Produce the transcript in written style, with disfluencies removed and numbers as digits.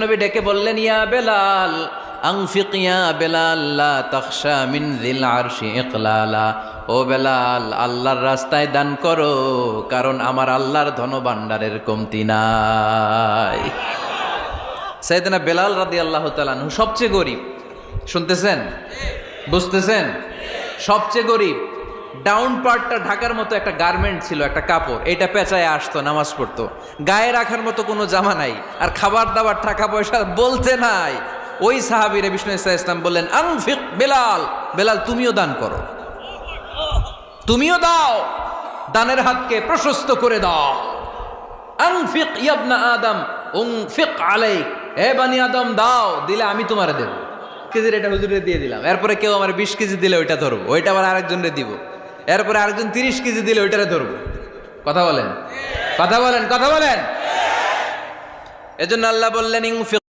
নবী ডেকে বললেন, ইয়া বেলাল আনফিক ইয়া বেলাল লা তাখশা মিন যিল আরশি ইকলালা। ও বেলাল, আল্লাহর রাস্তায় দান করো, কারণ আমার আল্লাহর ধনভাণ্ডারের কমতি নাই। সাইয়েদনা বেলাল রাদিয়াল্লাহু তাআলা আনহু সবচেয়ে গরিব। শুনতেছেন? বুঝতেছেন? সবচেয়ে গরিব। ডাউন পার্টটা ঢাকার মতো একটা গার্মেন্ট ছিল, একটা কাপড়, এটা পেঁচায় আসতো, নামাজ পড়তো। গায়ে রাখার মতো কোনো জামা নাই, আর খাবার দাবার টাকা পয়সা বলতে নাই। ওই সাহাবীরে বিষ্ণু ইসলাম বললেন, আনফিক বেলাল, বেলাল তুমিও দান করো, তুমিও দাও, দানের হাতকে প্রশস্ত করে দাও। আনফিক ইবনা আদম উনফিক আলাইক, হে বানি আদম দাও, দিলে আমি তোমারে দেব। কেজির এটা হুজুরে দিয়ে দিলাম, এরপরে কেউ আমার 20 কেজি দিলে ওইটা ধরবো, ওইটা আবার আরেকজনরে দিব, এরপরে আরেকজন 30 কেজি দিলে ওইটারে ধরবো। কথা বলেন, কথা বলেন, কথা বলেন। এজন্য আল্লাহ বললেন,